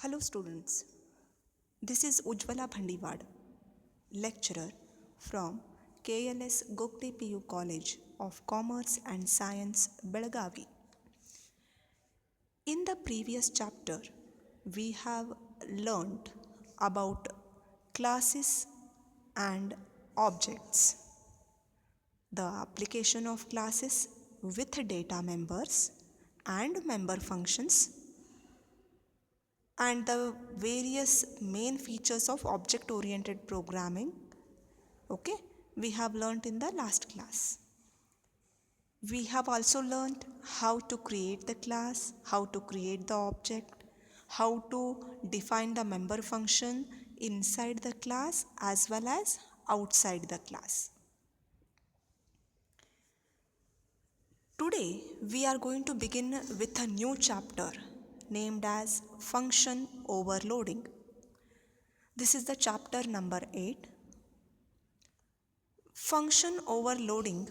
Hello students, this is Bhandiwad, lecturer from KLS Gokte PU College of Commerce and Science, Belagavi. In the previous chapter, we have learnt about classes and objects, the application of classes with data members and member functions, and the various main features of object oriented programming. Okay, we have learnt in the last class. We have also learnt how to create the class, how to create the object, how to define the member function inside the class as well as outside the class. Today we are going to begin with a new chapter named as function overloading. This is the chapter number 8. Function overloading,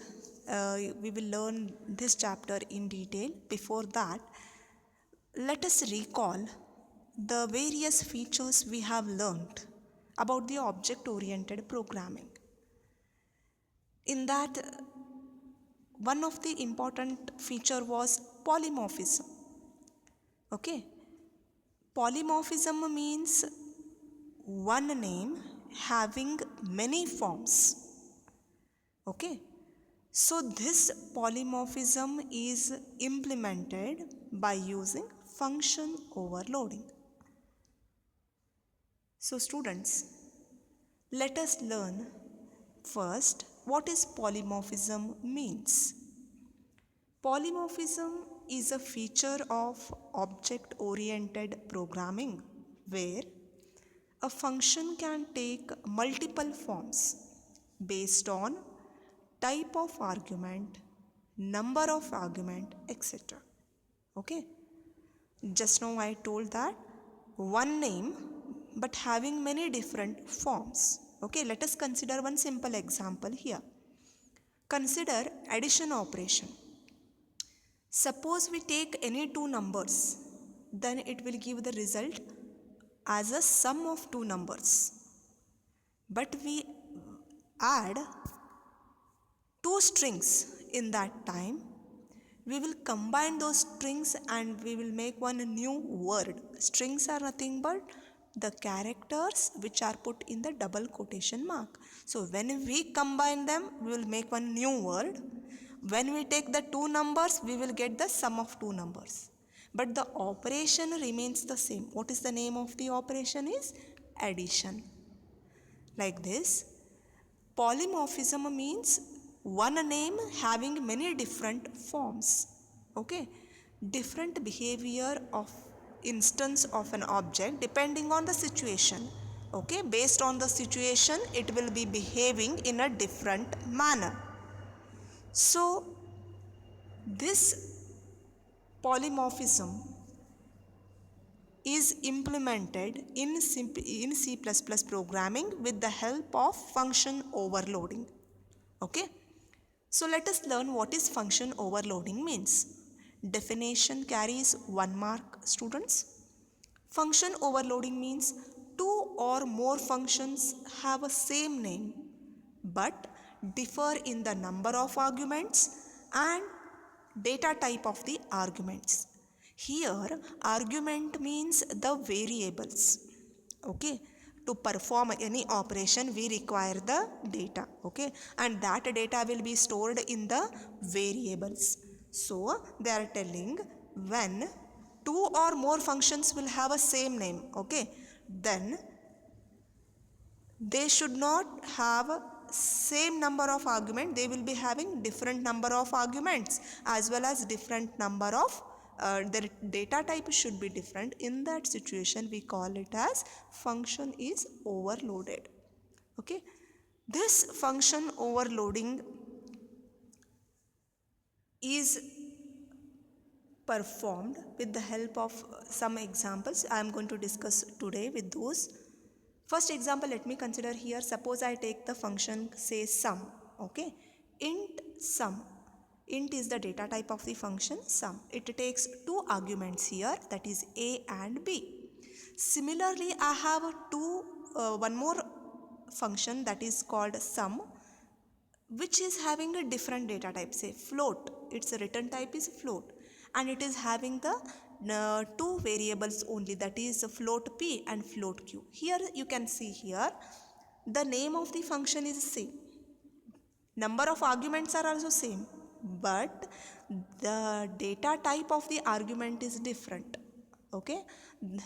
we will learn this chapter in detail. Before that, let us recall the various features we have learned about the object-oriented programming. In that, one of the important feature was polymorphism. Okay, polymorphism means one name having many forms. Okay, so this polymorphism is implemented by using function overloading. So students, let us learn first what is polymorphism means. Polymorphism is a feature of object-oriented programming where a function can take multiple forms based on type of argument, number of argument, etc. Okay, just now I told that one name but having many different forms. Okay, let us consider one simple example here. Consider addition operation. Suppose we take any two numbers, then it will give the result as a sum of two numbers. But we add two strings in that time, we will combine those strings and we will make one new word. Strings are nothing but the characters which are put in the double quotation mark. So when we combine them, we will make one new word. When we take the two numbers, we will get the sum of two numbers. But the operation remains the same. What is the name of the operation is addition. Like this, polymorphism means one name having many different forms. Okay, different behavior of instance of an object depending on the situation. Okay, based on the situation it will be behaving in a different manner. So this polymorphism is implemented in C++ programming with the help of function overloading. Okay, so let us learn what is function overloading means. Definition carries 1 mark, students. Function overloading means two or more functions have a same name but differ in the number of arguments and data type of the arguments. Here argument means the variables. Okay, to perform any operation we require the data. Okay, and that data will be stored in the variables. So they are telling when two or more functions will have a same name, okay, then they should not have same number of argument. They will be having different number of arguments as well as different number of their data type should be different. In that situation we call it as function is overloaded. Okay, this function overloading is performed with the help of some examples I am going to discuss today with those. First example, let me consider here. Suppose I take the function say sum. Okay, int sum. Int is the data type of the function sum. It takes two arguments here, that is a and b. Similarly, I have one more function that is called sum, which is having a different data type, say float. Its return type is float, and it is having the two variables only, that is float p and float q. Here you can see here the name of the function is same, number of arguments are also same, but the data type of the argument is different. Okay,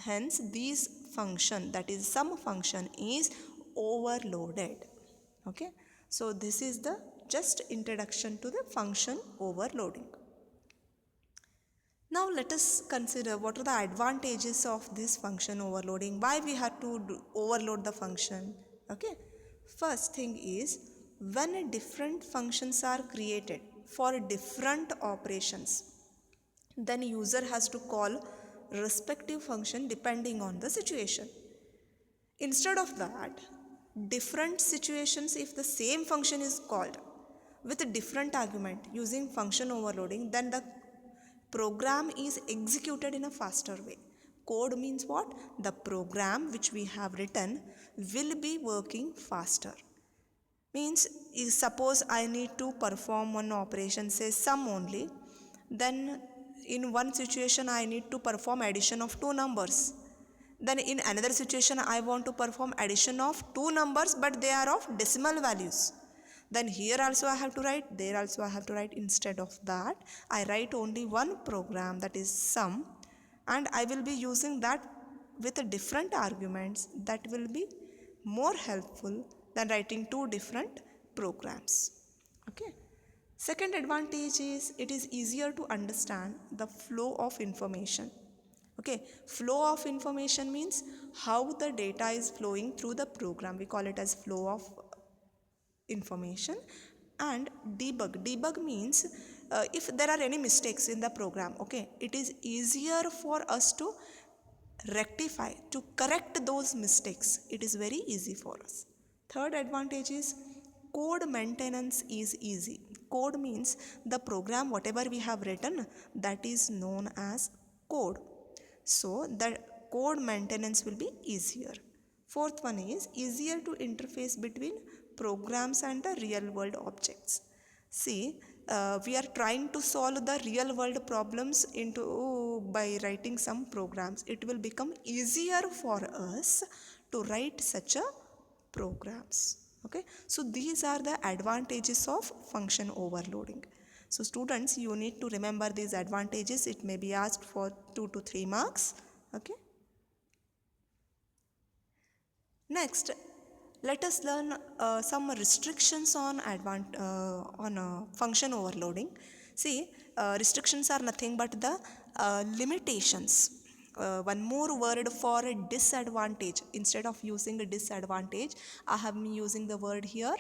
hence this function, that is sum function, is overloaded. Okay, so this is the just introduction to the function overloading. Now let us consider what are the advantages of this function overloading, why we have to overload the function. Okay, first thing is, when different functions are created for different operations, then user has to call respective function depending on the situation. Instead of that, different situations, if the same function is called with a different argument using function overloading, then the program is executed in a faster way. Code means what? The program which we have written will be working faster. Means, suppose I need to perform one operation, say sum only, then in one situation I need to perform addition of two numbers. Then in another situation I want to perform addition of two numbers, but they are of decimal values. Then here also I have to write, there also I have to write. Instead of that, I write only one program, that is sum, and I will be using that with different arguments. That will be more helpful than writing two different programs. Okay. Second advantage is, it is easier to understand the flow of information. Okay, flow of information means how the data is flowing through the program. We call it as flow of information. And debug means if there are any mistakes in the program, okay, it is easier for us to rectify, to correct those mistakes. It is very easy for us. Third advantage is, code maintenance is easy. Code means the program whatever we have written, that is known as code. So the code maintenance will be easier. Fourth one is, easier to interface between programs and the real world objects. See, we are trying to solve the real world problems by writing some programs. It will become easier for us to write such a programs. Okay, so these are the advantages of function overloading. So students, you need to remember these advantages. It may be asked for 2 to 3 marks. Okay. Next, let us learn some restrictions on function overloading. See, restrictions are nothing but the limitations. One more word for a disadvantage. Instead of using a disadvantage, I have been using the word here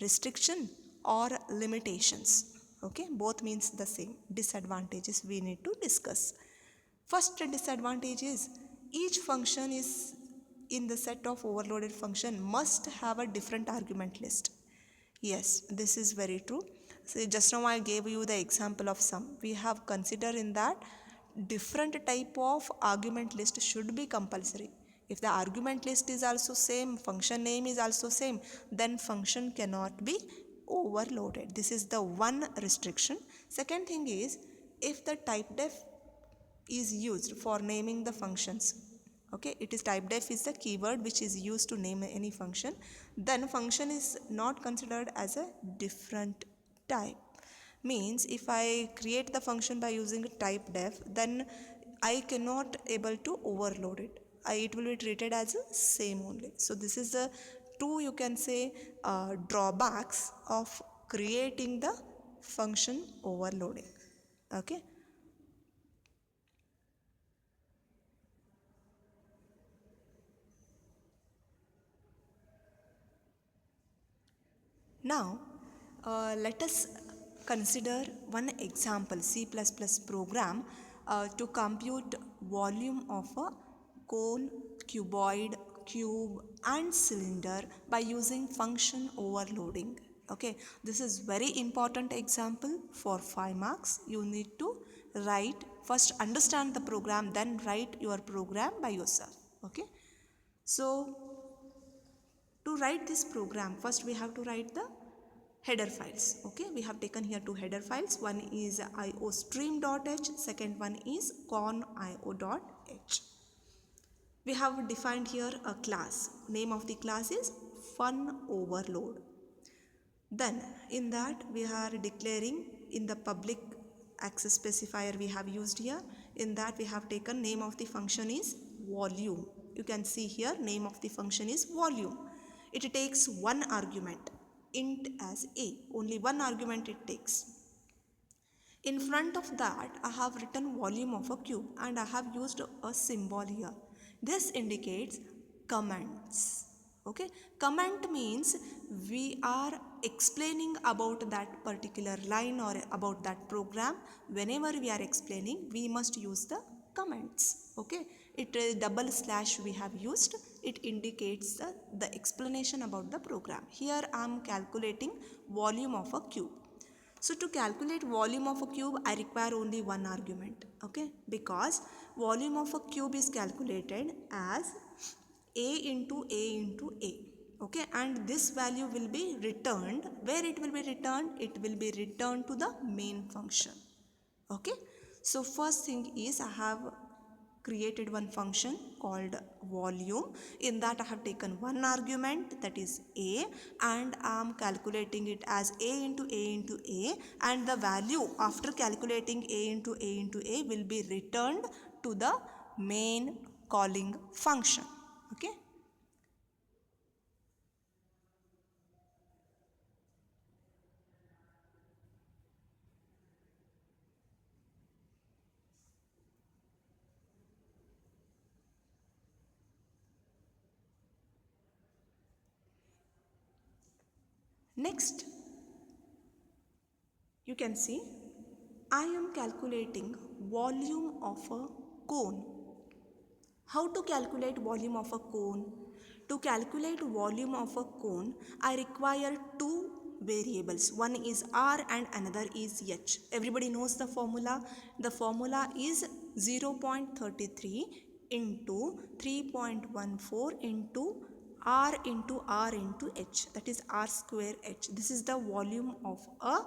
restriction or limitations. Okay, both means the same. Disadvantages we need to discuss. First disadvantage is, each function is in the set of overloaded function must have a different argument list. Yes, this is very true. So just now I gave you the example of sum. We have considered in that different type of argument list should be compulsory. If the argument list is also same, function name is also same, then function cannot be overloaded. This is the one restriction. Second thing is, if the type def is used for naming the functions, okay, it is type def is the keyword which is used to name any function, then function is not considered as a different type. Means, if I create the function by using type def, then I cannot able to overload it. It will be treated as a same only. So this is the two, you can say, drawbacks of creating the function overloading. Okay. Now, let us consider one example C++ program to compute volume of a cone, cuboid, cube and cylinder by using function overloading. Okay, this is very important example for 5 marks. You need to write First understand the program, then write your program by yourself. Okay. So to write this program, first we have to write the header files. Okay, we have taken here two header files. One is iostream.h, second one is conio.h. We have defined here a class. Name of the class is fun overload. Then in that we are declaring in the public access specifier we have used here. In that we have taken name of the function is volume. You can see here name of the function is volume. It takes one argument, int as a. Only one argument it takes. In front of that I have written volume of a cube and I have used a symbol here. This indicates comments. Okay, comment means we are explaining about that particular line or about that program. Whenever we are explaining, we must use the comments. Okay, it is double slash we have used. It indicates the explanation about the program. Here I am calculating volume of a cube. So to calculate volume of a cube, I require only one argument, okay? Because volume of a cube is calculated as a into a into a, okay? And this value will be returned. Where it will be returned? It will be returned to the main function, okay? So first thing is I have created one function called volume. In that I have taken one argument, that is a, and I am calculating it as a into a into a, and the value after calculating a into a into a will be returned to the main calling function. Okay. Next, you can see I am calculating volume of a cone. How to calculate volume of a cone? To calculate volume of a cone, I require two variables. One is r and another is h. Everybody knows the formula. The formula is 0.33 into 3.14 into r into h. That is r square h. This is the volume of a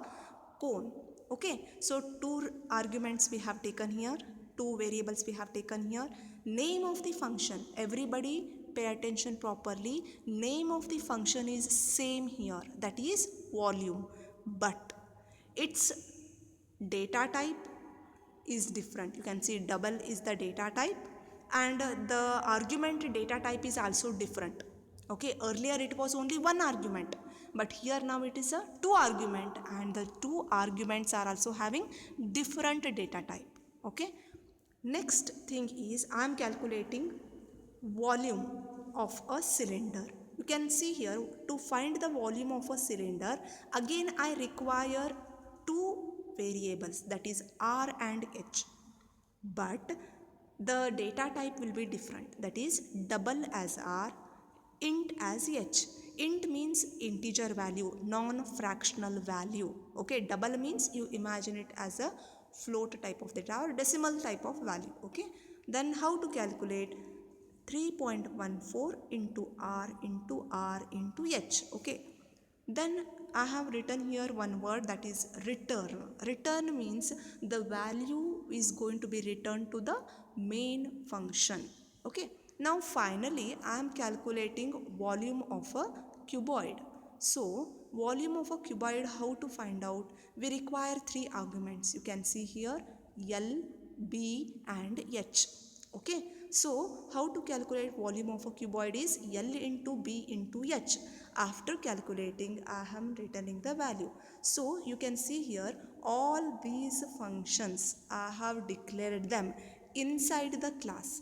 cone. Okay, so two arguments we have taken here, two variables we have taken here. Name of the function, everybody pay attention properly. Name of the function is same here, that is volume, but its data type is different. You can see double is the data type and the argument data type is also different. Okay, earlier it was only one argument, but here now it is a two argument and the two arguments are also having different data type. Okay, next thing is I am calculating volume of a cylinder. You can see here, to find the volume of a cylinder, again I require two variables, that is r and h, but the data type will be different, that is double as r, int as h. Int means integer value, non-fractional value. Okay, double means you imagine it as a float type of data or decimal type of value. Okay, then how to calculate? 3.14 into r into h. Okay, then I have written here one word, that is return. Return means the value is going to be returned to the main function. Okay, now finally I am calculating volume of a cuboid. So volume of a cuboid, how to find out? We require three arguments. You can see here L, B and H. Okay, so how to calculate volume of a cuboid is L into B into H. After calculating, I am returning the value. So you can see here all these functions I have declared them inside the class.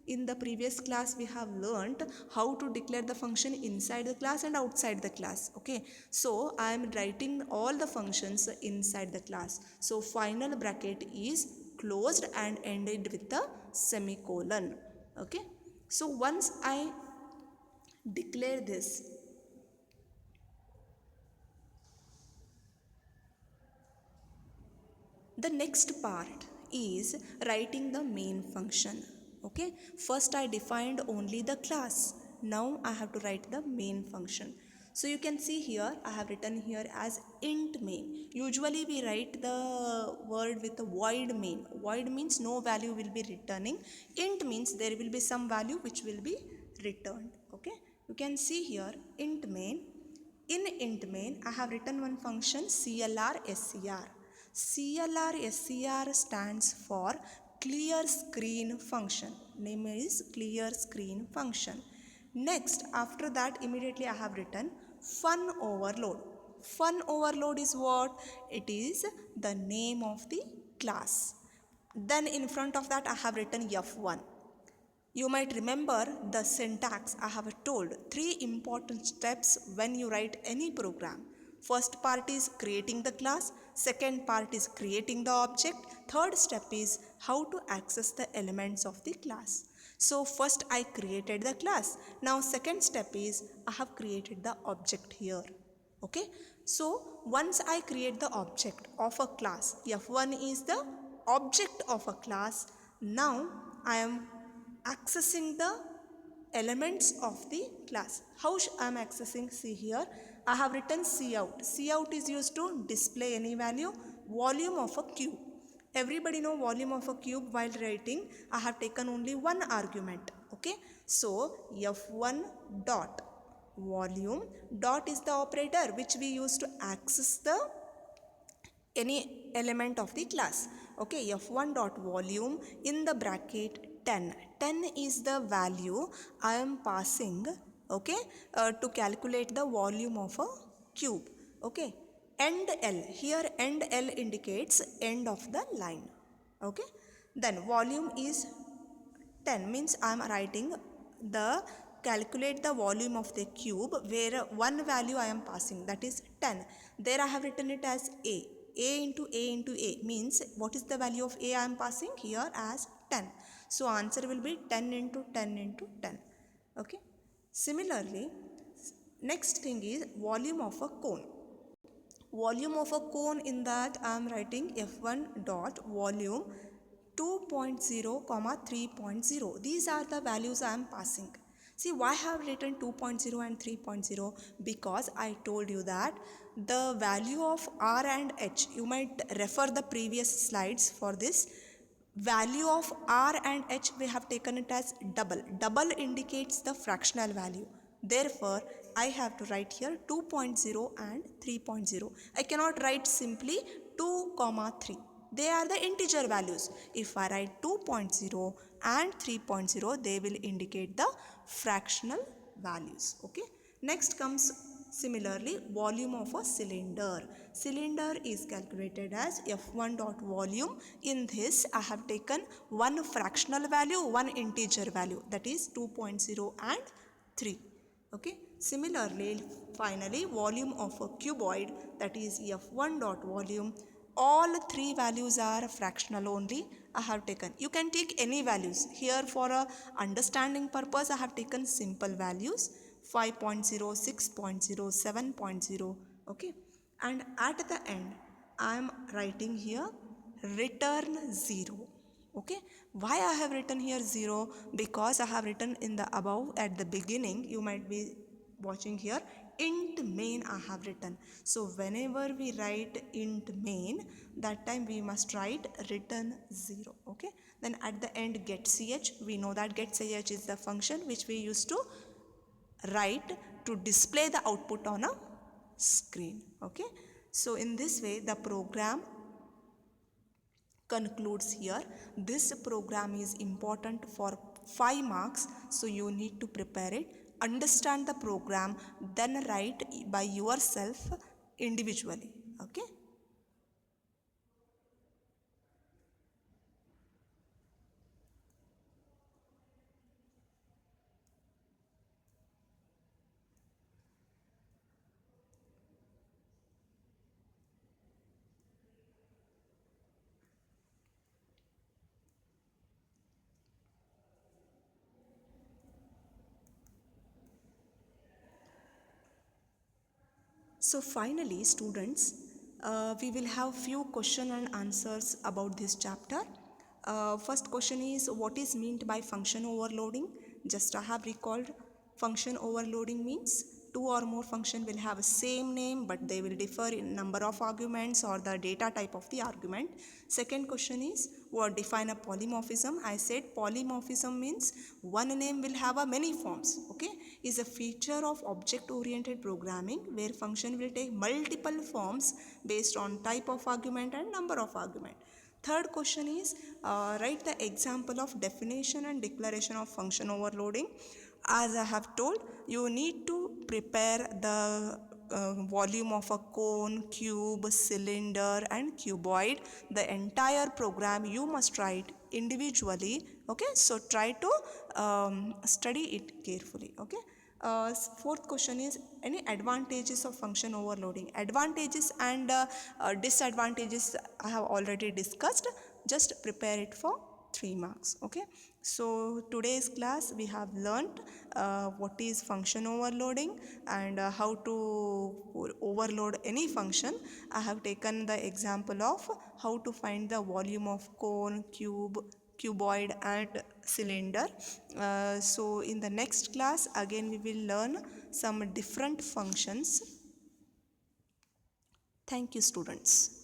In the previous class we have learnt how to declare the function inside the class and outside the class. Okay, so I am writing all the functions inside the class. So final bracket is closed and ended with a semicolon. Okay, so once I declare this, the next part is writing the main function. Okay, first I defined only the class. Now I have to write the main function. So you can see here I have written here as int main. Usually we write the word with a void main. Void means no value will be returning. Int means there will be some value which will be returned. Okay, you can see here int main. In int main, I have written one function CLR-SCR. CLR-SCR stands for clear screen function. Name is clear screen function. Next, after that, immediately I have written fun overload. Fun overload is what? It is the name of the class. Then in front of that, I have written F1. You might remember the syntax I have told. 3 important steps when you write any program. First part is creating the class, second part is creating the object, third step is how to access the elements of the class. So first I created the class. Now second step is I have created the object here. Okay, so once I create the object of a class, F1 is the object of a class. Now I am accessing the elements of the class. How I am accessing? See here, I have written cout. Cout is used to display any value. Volume of a cube. Everybody know volume of a cube. While writing, I have taken only one argument. Okay, so f1 dot volume dot is the operator which we use to access the any element of the class. Okay, f1 dot volume in the bracket 10. 10 is the value I am passing, okay, to calculate the volume of a cube. Okay, end L, here end L indicates end of the line. Okay, then volume is 10 means I am writing the calculate the volume of the cube where one value I am passing, that is 10. There I have written it as A. A into A into A means what is the value of A I am passing here as 10. So answer will be 10 into 10 into 10. Okay. Similarly, next thing is volume of a cone. Volume of a cone, in that I am writing f1 dot volume 2.0 comma 3.0. These are the values I am passing. See why I have written 2.0 and 3.0? Because I told you that the value of R and H, you might refer the previous slides for this. Value of R and H we have taken it as double. Double indicates the fractional value. Therefore, I have to write here 2.0 and 3.0. I cannot write simply 2, 3. They are the integer values. If I write 2.0 and 3.0, they will indicate the fractional values. Okay. Next comes similarly volume of a cylinder. Cylinder is calculated as f1 dot volume. In this I have taken one fractional value, one integer value, that is 2.0 and 3. Okay. Similarly, finally volume of a cuboid, that is f1 dot volume. All 3 values are fractional only. I have taken. You can take any values. Here for a understanding purpose I have taken simple values 5.0, 6.0, 7.0. Okay. And at the end I am writing here return 0. Okay, why I have written here 0? Because I have written in the above at the beginning, you might be watching here, int main I have written. So whenever we write int main, that time we must write return 0. Okay, then at the end get ch. We know that get ch is the function which we used to write to display the output on a screen. Okay, so in this way the program concludes here. This program is important for 5 marks, so you need to prepare it, understand the program, then write by yourself individually. Okay. So finally students, we will have few question and answers about this chapter. First question is, what is meant by function overloading? Just I have recalled, function overloading means two or more function will have a same name but they will differ in number of arguments or the data type of the argument. Second question is, what define a polymorphism? I said polymorphism means one name will have a many forms. Okay, is a feature of object oriented programming where function will take multiple forms based on type of argument and number of argument. Third question is, write the example of definition and declaration of function overloading. As I have told, you need to prepare the volume of a cone, cube, cylinder and cuboid. The entire program you must write individually. Okay, so try to study it carefully. Okay. Fourth question is, any advantages of function overloading? Advantages and disadvantages I have already discussed. Just prepare it for 3 marks. Okay, so today's class we have learnt what is function overloading and how to overload any function. I have taken the example of how to find the volume of cone, cube, cuboid and cylinder. So in the next class again we will learn some different functions. Thank you, students.